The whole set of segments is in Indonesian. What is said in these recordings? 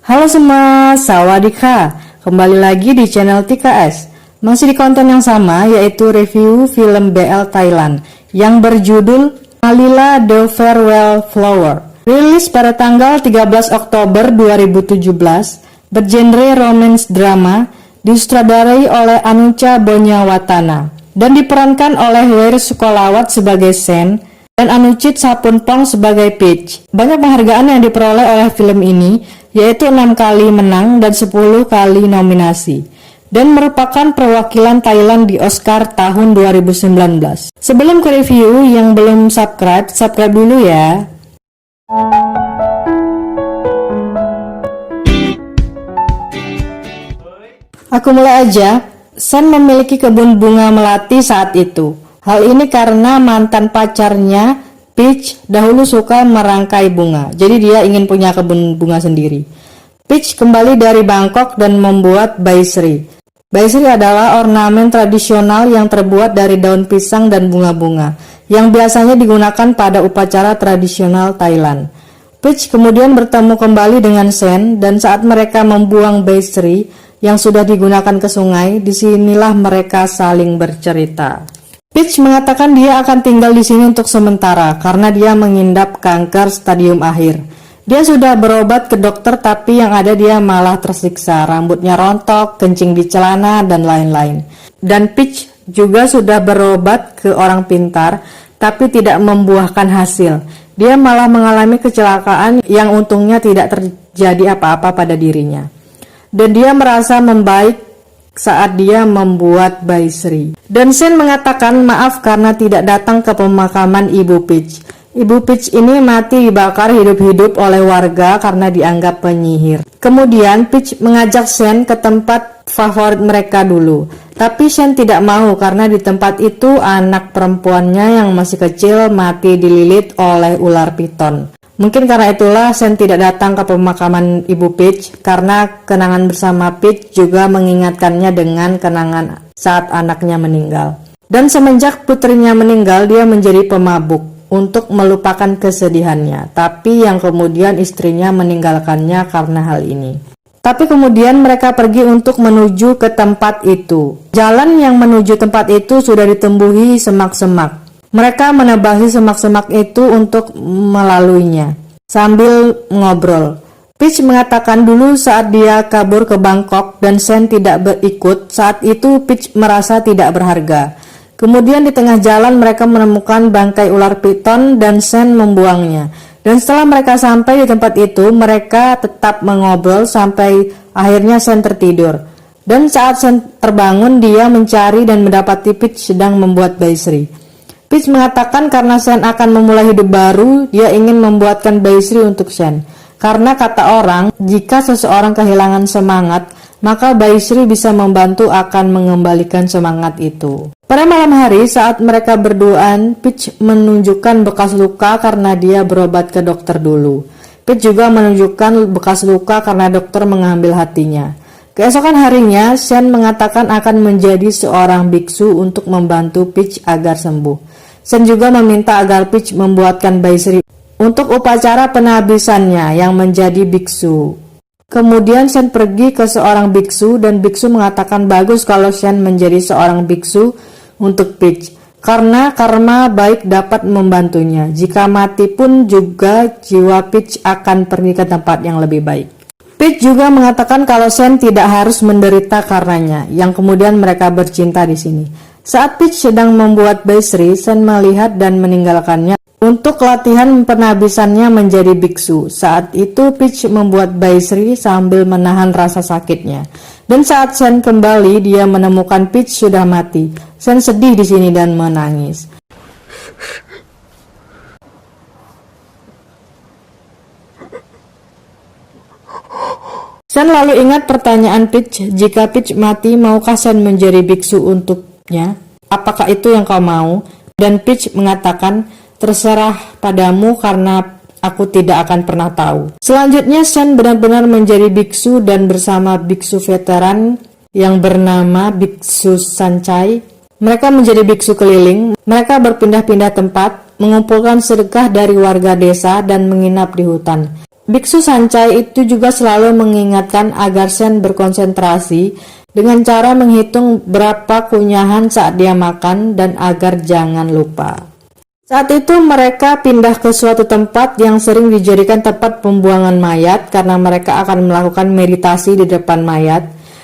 Halo semua, sawadika. Kembali lagi di channel TKS. Masih di konten yang sama, yaitu review film BL Thailand yang berjudul Malila The Farewell Flower. Rilis pada tanggal 13 Oktober 2017, bergenre romance drama, disutradarai oleh Anucha Bonyawatana dan diperankan oleh Weir Sukolawat sebagai Sen dan Anuchit Sapunpong sebagai Peach. Banyak penghargaan yang diperoleh oleh film ini, yaitu 6 kali menang dan 10 kali nominasi, dan merupakan perwakilan Thailand di Oscar tahun 2019. Sebelum ke review, yang belum subscribe dulu ya. Aku mulai aja. Sen memiliki kebun bunga melati saat itu. Hal ini karena mantan pacarnya, Peach, dahulu suka merangkai bunga. Jadi dia ingin punya kebun bunga sendiri. Peach kembali dari Bangkok dan membuat baisri. Baisri adalah ornamen tradisional yang terbuat dari daun pisang dan bunga-bunga, yang biasanya digunakan pada upacara tradisional Thailand. Peach kemudian bertemu kembali dengan Sen, dan saat mereka membuang baisri yang sudah digunakan ke sungai, disinilah mereka saling bercerita. Peach mengatakan dia akan tinggal di sini untuk sementara karena dia mengidap kanker stadium akhir. Dia sudah berobat ke dokter, tapi yang ada dia malah tersiksa, rambutnya rontok, kencing di celana, dan lain-lain. Dan Peach juga sudah berobat ke orang pintar, tapi tidak membuahkan hasil. Dia malah mengalami kecelakaan yang untungnya tidak terjadi apa-apa pada dirinya. Dan dia merasa membaik saat dia membuat baisri. Dan Sen mengatakan maaf karena tidak datang ke pemakaman Ibu Peach. Ibu Peach ini mati dibakar hidup-hidup oleh warga karena dianggap penyihir. Kemudian Peach mengajak Sen ke tempat favorit mereka dulu. Tapi Sen tidak mau karena di tempat itu anak perempuannya yang masih kecil mati dililit oleh ular piton. Mungkin karena itulah Sen tidak datang ke pemakaman Ibu Peach, karena kenangan bersama Peach juga mengingatkannya dengan kenangan saat anaknya meninggal. Dan semenjak putrinya meninggal, dia menjadi pemabuk untuk melupakan kesedihannya, tapi yang kemudian istrinya meninggalkannya karena hal ini. Tapi kemudian mereka pergi untuk menuju ke tempat itu. Jalan yang menuju tempat itu sudah ditembuhi semak-semak. Mereka menebahi semak-semak itu untuk melaluinya sambil ngobrol. Peach mengatakan dulu saat dia kabur ke Bangkok dan Sen tidak berikut, saat itu Peach merasa tidak berharga. Kemudian di tengah jalan mereka menemukan bangkai ular piton dan Sen membuangnya. Dan setelah mereka sampai di tempat itu, mereka tetap mengobrol sampai akhirnya Sen tertidur. Dan saat Sen terbangun, dia mencari dan mendapati Peach sedang membuat baisri. Peach mengatakan karena Sen akan memulai hidup baru, dia ingin membuatkan baisri untuk Sen. Karena kata orang, jika seseorang kehilangan semangat, maka baisri bisa membantu akan mengembalikan semangat itu. Pada malam hari saat mereka berduaan, Peach menunjukkan bekas luka karena dia berobat ke dokter dulu. Peach juga menunjukkan bekas luka karena dokter mengambil hatinya. Keesokan harinya, Sen mengatakan akan menjadi seorang biksu untuk membantu Peach agar sembuh. Sen juga meminta agar Peach membuatkan baisri untuk upacara penabisannya yang menjadi biksu. Kemudian Sen pergi ke seorang biksu dan biksu mengatakan bagus kalau Sen menjadi seorang biksu untuk Peach karena karma baik dapat membantunya. Jika mati pun juga jiwa Peach akan pergi ke tempat yang lebih baik. Peach juga mengatakan kalau Sen tidak harus menderita karenanya, yang kemudian mereka bercinta di sini. Saat Peach sedang membuat baisri, Sen melihat dan meninggalkannya untuk latihan penabisannya menjadi biksu. Saat itu Peach membuat baisri sambil menahan rasa sakitnya. Dan saat Sen kembali, dia menemukan Peach sudah mati. Sen sedih di sini dan menangis. Sen lalu ingat pertanyaan Peach, jika Peach mati, maukah Sen menjadi biksu untuknya? Apakah itu yang kau mau? Dan Peach mengatakan, terserah padamu karena aku tidak akan pernah tahu. Selanjutnya Sen benar-benar menjadi biksu dan bersama biksu veteran yang bernama Biksu Sancai. Mereka menjadi biksu keliling. Mereka berpindah-pindah tempat, mengumpulkan sedekah dari warga desa dan menginap di hutan. Biksu Sancai itu juga selalu mengingatkan agar Sen berkonsentrasi dengan cara menghitung berapa kunyahan saat dia makan dan agar jangan lupa. Saat itu mereka pindah ke suatu tempat yang sering dijadikan tempat pembuangan mayat karena mereka akan melakukan meditasi di depan mayat.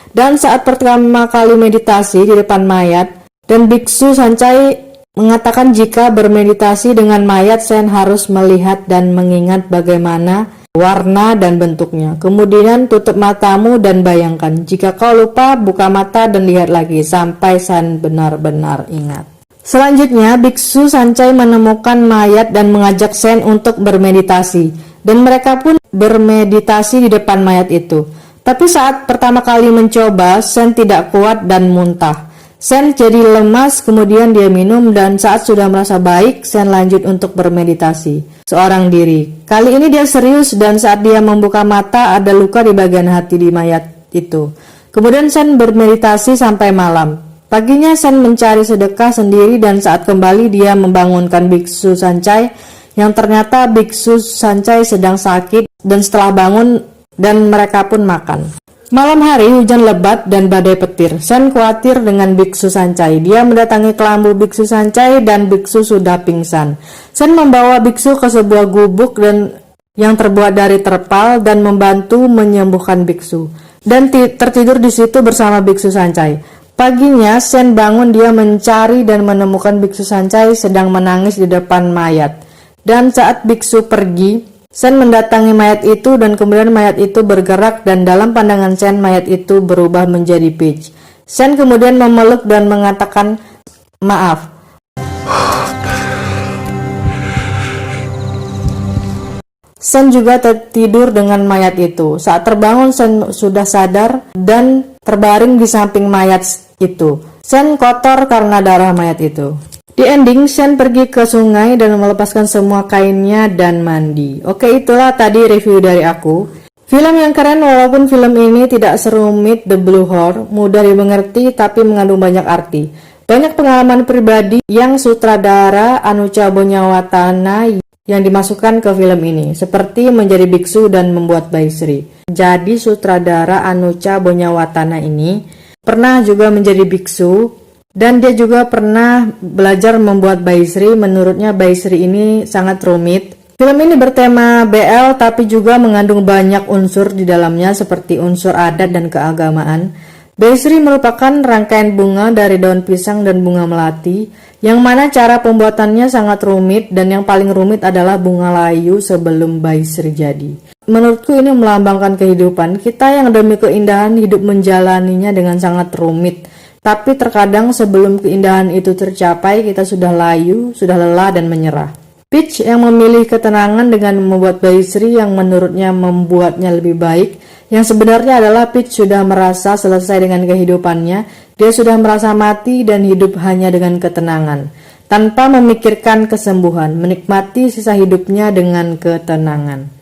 Dan saat pertama kali meditasi di depan mayat, dan Biksu Sancai mengatakan jika bermeditasi dengan mayat, Sen harus melihat dan mengingat bagaimana warna dan bentuknya. Kemudian tutup matamu dan bayangkan. Jika kau lupa, buka mata dan lihat lagi sampai Sen benar-benar ingat. Selanjutnya, Biksu Sancai menemukan mayat dan mengajak Sen untuk bermeditasi. Dan mereka pun bermeditasi di depan mayat itu. Tapi saat pertama kali mencoba, Sen tidak kuat dan muntah. Sen jadi lemas, kemudian dia minum, dan saat sudah merasa baik, Sen lanjut untuk bermeditasi seorang diri. Kali ini dia serius, dan saat dia membuka mata ada luka di bagian hati di mayat itu. Kemudian Sen bermeditasi sampai malam. Paginya Sen mencari sedekah sendiri, dan saat kembali dia membangunkan Biksu Sancai yang ternyata Biksu Sancai sedang sakit, dan setelah bangun dan mereka pun makan. Malam hari hujan lebat dan badai petir. Sen khawatir dengan Biksu Sancai. Dia mendatangi kelambu Biksu Sancai dan Biksu sudah pingsan. Sen membawa Biksu ke sebuah gubuk dan yang terbuat dari terpal dan membantu menyembuhkan Biksu. Dan tertidur di situ bersama Biksu Sancai. Paginya Sen bangun, dia mencari dan menemukan Biksu Sancai sedang menangis di depan mayat. Dan saat Biksu pergi, Sen mendatangi mayat itu dan kemudian mayat itu bergerak dan dalam pandangan Sen mayat itu berubah menjadi Peach. Sen kemudian memeluk dan mengatakan maaf. Sen juga tertidur dengan mayat itu. Saat terbangun Sen sudah sadar dan terbaring di samping mayat itu. Sen kotor karena darah mayat itu. Di ending, Sen pergi ke sungai dan melepaskan semua kainnya dan mandi. Oke, itulah tadi review dari aku. Film yang keren walaupun film ini tidak serumit The Blue Horse, mudah dimengerti tapi mengandung banyak arti. Banyak pengalaman pribadi yang sutradara Anucha Bonyawatana yang dimasukkan ke film ini, seperti menjadi biksu dan membuat baisri. Jadi sutradara Anucha Bonyawatana ini pernah juga menjadi biksu, dan dia juga pernah belajar membuat baisri. Menurutnya baisri ini sangat rumit. Film ini bertema BL tapi juga mengandung banyak unsur di dalamnya seperti unsur adat dan keagamaan. Baisri merupakan rangkaian bunga dari daun pisang dan bunga melati, yang mana cara pembuatannya sangat rumit dan yang paling rumit adalah bunga layu sebelum baisri jadi. Menurutku ini melambangkan kehidupan kita yang demi keindahan hidup menjalaninya dengan sangat rumit. Tapi terkadang sebelum keindahan itu tercapai, kita sudah layu, sudah lelah dan menyerah. Peach yang memilih ketenangan dengan membuat baisri yang menurutnya membuatnya lebih baik, yang sebenarnya adalah Peach sudah merasa selesai dengan kehidupannya, dia sudah merasa mati dan hidup hanya dengan ketenangan, tanpa memikirkan kesembuhan, menikmati sisa hidupnya dengan ketenangan.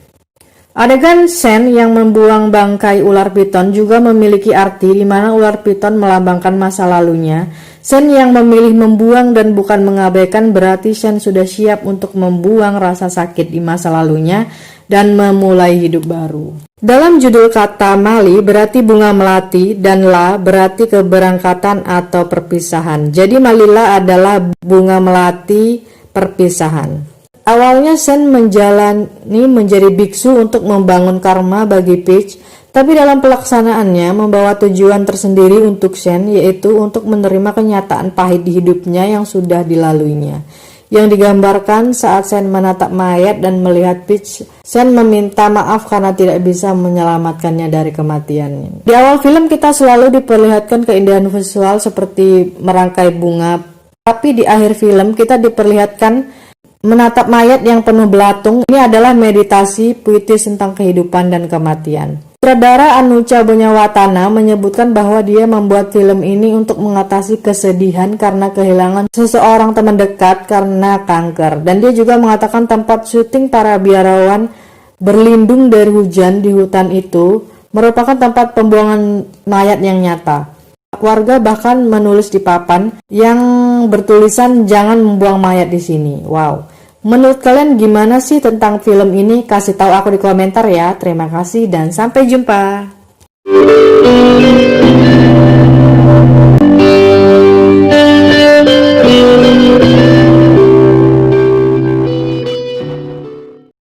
Adegan Sen yang membuang bangkai ular piton juga memiliki arti di mana ular piton melambangkan masa lalunya. Sen yang memilih membuang dan bukan mengabaikan berarti Sen sudah siap untuk membuang rasa sakit di masa lalunya dan memulai hidup baru. Dalam judul kata Mali berarti bunga melati dan La berarti keberangkatan atau perpisahan. Jadi Malila adalah bunga melati perpisahan. Awalnya Sen menjalani menjadi biksu untuk membangun karma bagi Peach, tapi dalam pelaksanaannya membawa tujuan tersendiri untuk Sen, yaitu untuk menerima kenyataan pahit di hidupnya yang sudah dilaluinya. Yang digambarkan saat Sen menatap mayat dan melihat Peach, Sen meminta maaf karena tidak bisa menyelamatkannya dari kematiannya. Di awal film kita selalu diperlihatkan keindahan visual seperti merangkai bunga, tapi di akhir film kita diperlihatkan menatap mayat yang penuh belatung. Ini adalah meditasi puitis tentang kehidupan dan kematian. Sutradara Anucha Bonyawatana menyebutkan bahwa dia membuat film ini untuk mengatasi kesedihan karena kehilangan seseorang teman dekat karena kanker. Dan dia juga mengatakan tempat syuting para biarawan berlindung dari hujan di hutan itu merupakan tempat pembuangan mayat yang nyata. Warga bahkan menulis di papan yang bertulisan jangan membuang mayat di sini. Wow. Menurut kalian gimana sih tentang film ini? Kasih tahu aku di komentar ya. Terima kasih dan sampai jumpa.